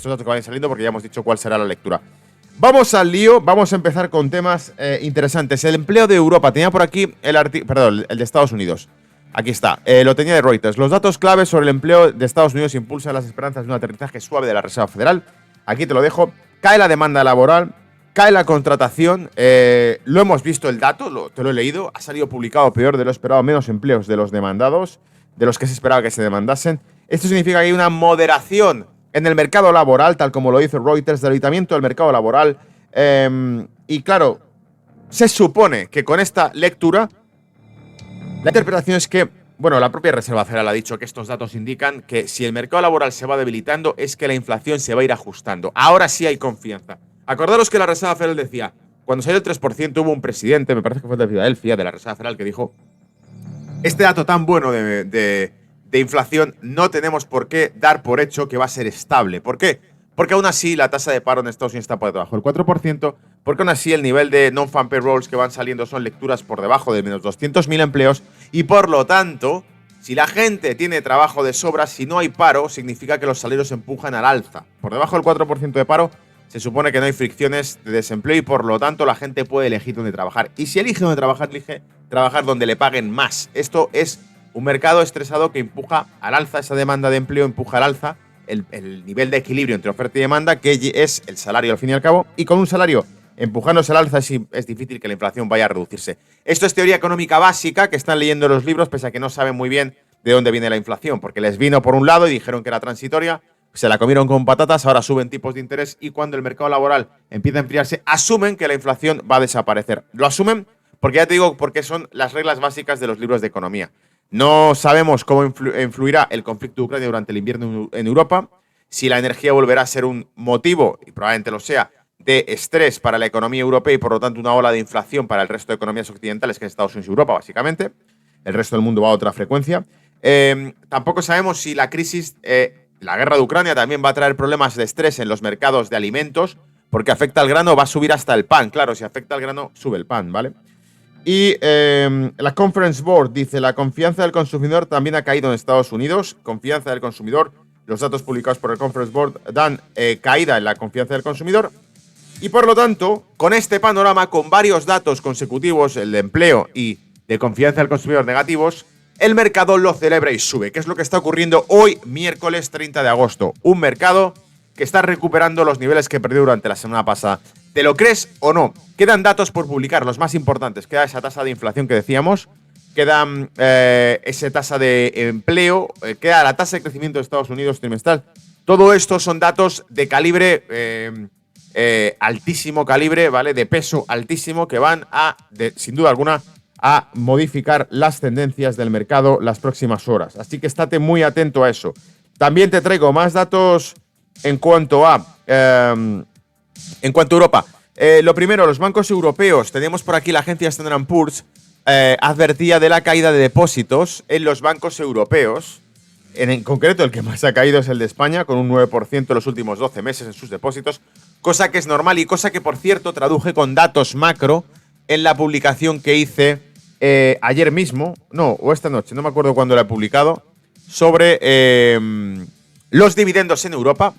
estos datos que vayan saliendo porque ya hemos dicho cuál será la lectura. Vamos al lío, vamos a empezar con temas interesantes. El empleo de Europa, tenía por aquí el de Estados Unidos. Aquí está, lo tenía de Reuters. Los datos claves sobre el empleo de Estados Unidos impulsan las esperanzas de un aterrizaje suave de la Reserva Federal. Aquí te lo dejo. Cae la demanda laboral, cae la contratación. Lo hemos visto el dato, te lo he leído. Ha salido publicado peor de lo esperado, menos empleos de los demandados, de los que se esperaba que se demandasen. Esto significa que hay una moderación en el mercado laboral, tal como lo dice Reuters, debilitamiento del mercado laboral. Y claro, se supone que con esta lectura, la interpretación es que, bueno, la propia Reserva Federal ha dicho que estos datos indican que si el mercado laboral se va debilitando es que la inflación se va a ir ajustando. Ahora sí hay confianza. Acordaros que la Reserva Federal decía, cuando salió el 3% hubo un presidente, me parece que fue de Filadelfia, de la Reserva Federal, que dijo, este dato tan bueno de inflación no tenemos por qué dar por hecho que va a ser estable. ¿Por qué? Porque aún así la tasa de paro en Estados Unidos está por debajo del 4%, porque aún así el nivel de non-farm payrolls que van saliendo son lecturas por debajo de menos 200.000 empleos y por lo tanto, si la gente tiene trabajo de sobra, si no hay paro, significa que los salarios empujan al alza. Por debajo del 4% de paro, se supone que no hay fricciones de desempleo y por lo tanto la gente puede elegir dónde trabajar. Y si elige dónde trabajar, elige trabajar donde le paguen más. Esto es un mercado estresado que empuja al alza, esa demanda de empleo empuja al alza el nivel de equilibrio entre oferta y demanda, que es el salario al fin y al cabo, y con un salario empujándose al alza es difícil que la inflación vaya a reducirse. Esto es teoría económica básica que están leyendo los libros, pese a que no saben muy bien de dónde viene la inflación, porque les vino por un lado y dijeron que era transitoria, se la comieron con patatas, ahora suben tipos de interés y cuando el mercado laboral empieza a enfriarse, asumen que la inflación va a desaparecer. Lo asumen porque ya te digo, porque son las reglas básicas de los libros de economía. No sabemos cómo influirá el conflicto de Ucrania durante el invierno en Europa, si la energía volverá a ser un motivo, y probablemente lo sea, de estrés para la economía europea y por lo tanto una ola de inflación para el resto de economías occidentales, que es Estados Unidos y Europa, básicamente. El resto del mundo va a otra frecuencia. Tampoco sabemos si la crisis, la guerra de Ucrania también va a traer problemas de estrés en los mercados de alimentos, porque afecta al grano, va a subir hasta el pan. Claro, si afecta al grano, sube el pan, ¿vale? Y la Conference Board dice, la confianza del consumidor también ha caído en Estados Unidos. Confianza del consumidor. Los datos publicados por el Conference Board dan caída en la confianza del consumidor. Y por lo tanto, con este panorama, con varios datos consecutivos, el de empleo y de confianza del consumidor negativos, el mercado lo celebra y sube. ¿Qué es lo que está ocurriendo hoy, miércoles 30 de agosto? Un mercado que está recuperando los niveles que perdió durante la semana pasada. ¿Te lo crees o no? Quedan datos por publicar, los más importantes. Queda esa tasa de inflación que decíamos, queda esa tasa de empleo, queda la tasa de crecimiento de Estados Unidos trimestral. Todo esto son datos de calibre, altísimo calibre, ¿vale? De peso altísimo que van a, sin duda alguna, a modificar las tendencias del mercado las próximas horas. Así que estate muy atento a eso. También te traigo más datos en cuanto a Europa. Lo primero, los bancos europeos. Tenemos por aquí la agencia Standard & Poor's advertía de la caída de depósitos en los bancos europeos. En concreto, el que más ha caído es el de España, con un 9% en los últimos 12 meses en sus depósitos, cosa que es normal y cosa que, por cierto, traduje con datos macro en la publicación que hice ayer mismo, o esta noche, no me acuerdo cuándo la he publicado, sobre los dividendos en Europa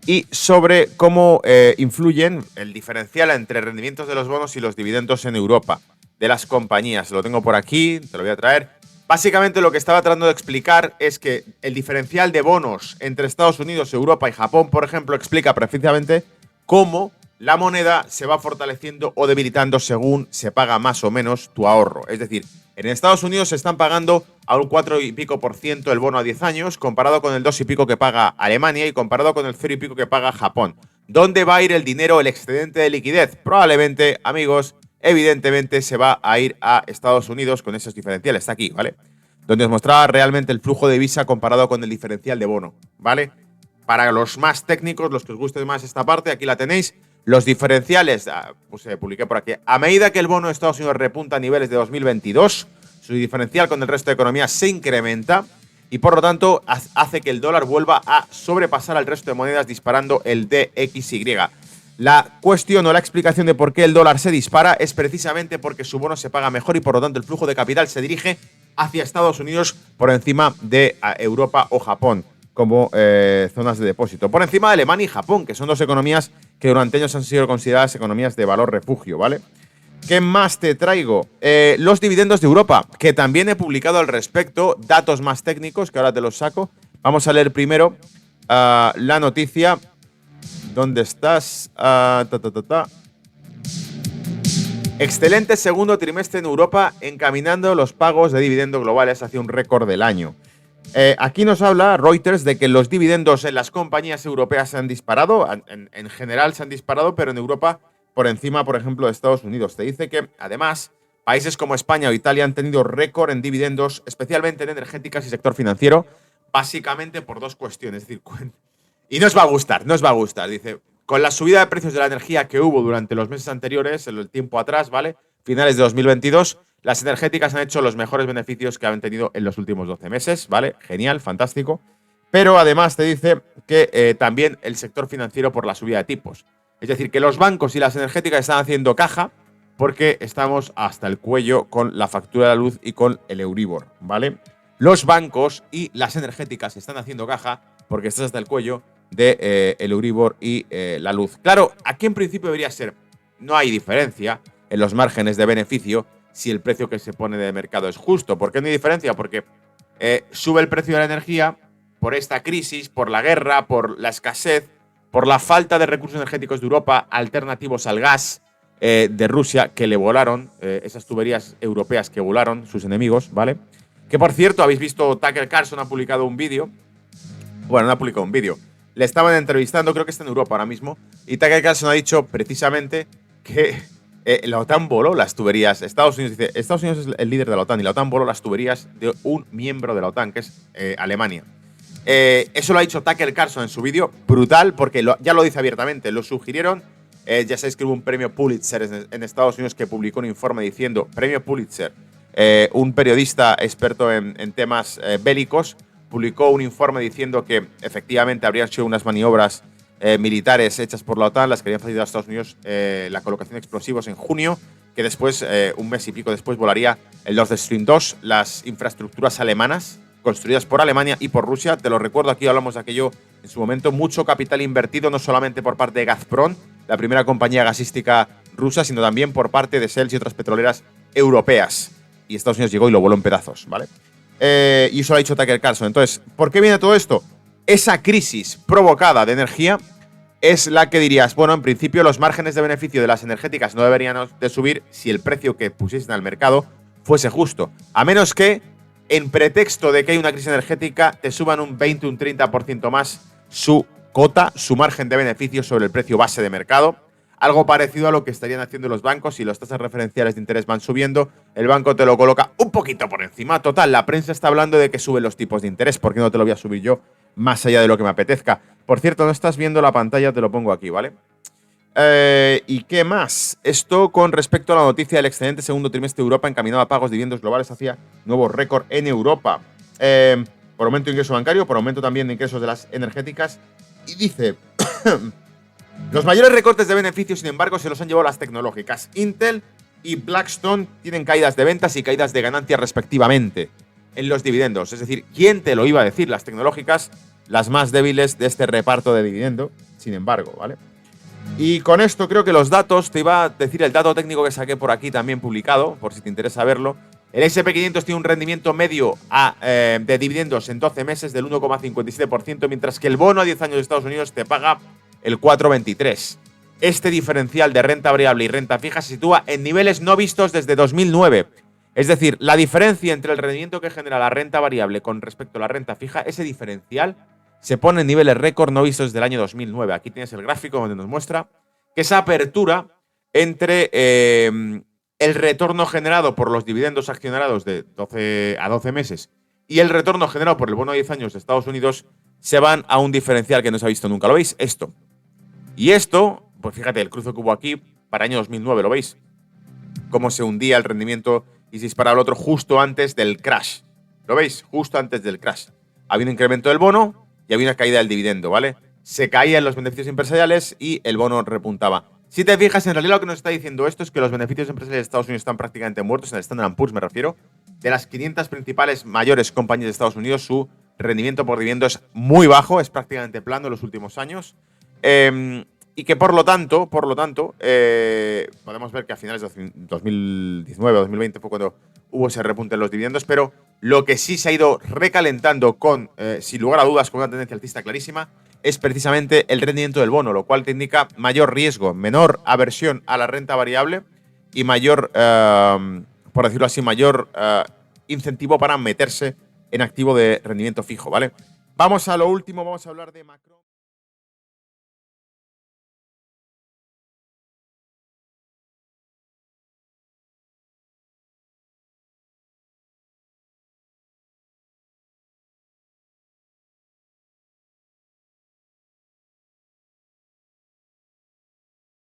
y sobre cómo influyen el diferencial entre rendimientos de los bonos y los dividendos en Europa de las compañías. Lo tengo por aquí, te lo voy a traer. Básicamente lo que estaba tratando de explicar es que el diferencial de bonos entre Estados Unidos, Europa y Japón, por ejemplo, explica precisamente cómo la moneda se va fortaleciendo o debilitando según se paga más o menos tu ahorro. Es decir, en Estados Unidos se están pagando a un 4 y pico % el bono a 10 años, comparado con el 2 y pico que paga Alemania y comparado con el 0 y pico que paga Japón. ¿Dónde va a ir el dinero, el excedente de liquidez? Probablemente, amigos, evidentemente se va a ir a Estados Unidos con esos diferenciales. Está aquí, ¿vale? Donde os mostraba realmente el flujo de divisa comparado con el diferencial de bono, ¿vale? Para los más técnicos, los que os guste más esta parte, aquí la tenéis. Los diferenciales, pues publiqué por aquí. A medida que el bono de Estados Unidos repunta a niveles de 2022, su diferencial con el resto de economías se incrementa y por lo tanto hace que el dólar vuelva a sobrepasar al resto de monedas disparando el DXY. La cuestión o la explicación de por qué el dólar se dispara es precisamente porque su bono se paga mejor y por lo tanto el flujo de capital se dirige hacia Estados Unidos por encima de Europa o Japón. como zonas de depósito. Por encima de Alemania y Japón, que son dos economías que durante años han sido consideradas economías de valor refugio, ¿vale? ¿Qué más te traigo? Los dividendos de Europa, que también he publicado al respecto, datos más técnicos, que ahora te los saco. Vamos a leer primero la noticia. ¿Dónde estás? Excelente segundo trimestre en Europa, encaminando los pagos de dividendos globales hacia un récord del año. Aquí nos habla Reuters de que los dividendos en las compañías europeas se han disparado, en general se han disparado, pero en Europa por encima, por ejemplo, de Estados Unidos. Te dice que, además, países como España o Italia han tenido récord en dividendos, especialmente en energéticas y sector financiero, básicamente por dos cuestiones. Es decir, y no os va a gustar, no os va a gustar. Dice, con la subida de precios de la energía que hubo durante los meses anteriores, el tiempo atrás, ¿vale? Finales de 2022, las energéticas han hecho los mejores beneficios que han tenido en los últimos 12 meses, ¿vale? Genial, fantástico. Pero además te dice que también el sector financiero por la subida de tipos. Es decir, que los bancos y las energéticas están haciendo caja porque estamos hasta el cuello con la factura de la luz y con el Euribor, ¿vale? Los bancos y las energéticas están haciendo caja porque estás hasta el cuello de el Euribor y la luz. Claro, aquí en principio debería ser, no hay diferencia en los márgenes de beneficio si el precio que se pone de mercado es justo. ¿Por qué no hay diferencia? Porque sube el precio de la energía por esta crisis, por la guerra, por la escasez, por la falta de recursos energéticos de Europa alternativos al gas de Rusia que le volaron, esas tuberías europeas que volaron sus enemigos, ¿vale? Que por cierto, habéis visto, Tucker Carlson ha publicado un vídeo. Bueno, no ha publicado un vídeo. Le estaban entrevistando, creo que está en Europa ahora mismo, y Tucker Carlson ha dicho precisamente que la OTAN voló las tuberías. Estados Unidos dice, Estados Unidos es el líder de la OTAN y la OTAN voló las tuberías de un miembro de la OTAN, que es Alemania. Eso lo ha dicho Tucker Carlson en su vídeo, brutal, porque ya lo dice abiertamente, lo sugirieron. Ya sabéis que hubo un premio Pulitzer en Estados Unidos que publicó un informe diciendo, premio Pulitzer, un periodista experto en temas bélicos, publicó un informe diciendo que efectivamente habrían sido unas maniobras militares hechas por la OTAN, las que habían facilitado a Estados Unidos la colocación de explosivos en junio, que después, un mes y pico después, volaría el Nord Stream 2, las infraestructuras alemanas construidas por Alemania y por Rusia. Te lo recuerdo, aquí hablamos de aquello en su momento. Mucho capital invertido, no solamente por parte de Gazprom, la primera compañía gasística rusa, sino también por parte de Shell y otras petroleras europeas. Y Estados Unidos llegó y lo voló en pedazos, ¿vale? Y eso lo ha dicho Tucker Carlson. Entonces, ¿por qué viene todo esto? Esa crisis provocada de energía es la que dirías, bueno, en principio los márgenes de beneficio de las energéticas no deberían de subir si el precio que pusiesen al mercado fuese justo. A menos que, en pretexto de que hay una crisis energética, te suban un 20 o un 30% más su cota, su margen de beneficio sobre el precio base de mercado. Algo parecido a lo que estarían haciendo los bancos. Si las tasas referenciales de interés van subiendo, el banco te lo coloca un poquito por encima. Total, la prensa está hablando de que suben los tipos de interés. ¿Por qué no te lo voy a subir yo más allá de lo que me apetezca? Por cierto, no estás viendo la pantalla, te lo pongo aquí, ¿vale? ¿Y qué más? Esto con respecto a la noticia del excelente segundo trimestre de Europa encaminado a pagos de dividendos globales hacia nuevo récord en Europa. Por aumento de ingreso bancario, por aumento también de ingresos de las energéticas. Y dice, los mayores recortes de beneficios, sin embargo, se los han llevado las tecnológicas. Intel y Blackstone tienen caídas de ventas y caídas de ganancias respectivamente en los dividendos. Es decir, ¿quién te lo iba a decir? Las tecnológicas, las más débiles de este reparto de dividendo, sin embargo, ¿vale? Y con esto creo que los datos, te iba a decir el dato técnico que saqué por aquí también publicado, por si te interesa verlo. El SP500 tiene un rendimiento medio de dividendos en 12 meses del 1,57%, mientras que el bono a 10 años de Estados Unidos te paga el 4,23%. Este diferencial de renta variable y renta fija se sitúa en niveles no vistos desde 2009. Es decir, la diferencia entre el rendimiento que genera la renta variable con respecto a la renta fija, ese diferencial se pone en niveles récord no vistos desde el año 2009. Aquí tienes el gráfico donde nos muestra que esa apertura entre el retorno generado por los dividendos accionariados de 12 a 12 meses y el retorno generado por el bono de 10 años de Estados Unidos se van a un diferencial que no se ha visto nunca. ¿Lo veis? Esto. Y esto, pues fíjate, el cruce que hubo aquí para el año 2009, ¿lo veis? Cómo se hundía el rendimiento y se disparaba el otro justo antes del crash. ¿Lo veis? Justo antes del crash. Había un incremento del bono y había una caída del dividendo, ¿vale? Se caían los beneficios empresariales y el bono repuntaba. Si te fijas, en realidad lo que nos está diciendo esto es que los beneficios empresariales de Estados Unidos están prácticamente muertos, en el Standard & Poor's me refiero. De las 500 principales mayores compañías de Estados Unidos, su rendimiento por dividendo es muy bajo, es prácticamente plano en los últimos años. Y que por lo tanto, podemos ver que a finales de 2019 o 2020 fue cuando hubo ese repunte en los dividendos, pero lo que sí se ha ido recalentando sin lugar a dudas, con una tendencia alcista clarísima, es precisamente el rendimiento del bono, lo cual te indica mayor riesgo, menor aversión a la renta variable y mayor, por decirlo así, mayor incentivo para meterse en activo de rendimiento fijo, ¿vale? Vamos a lo último, vamos a hablar de macro.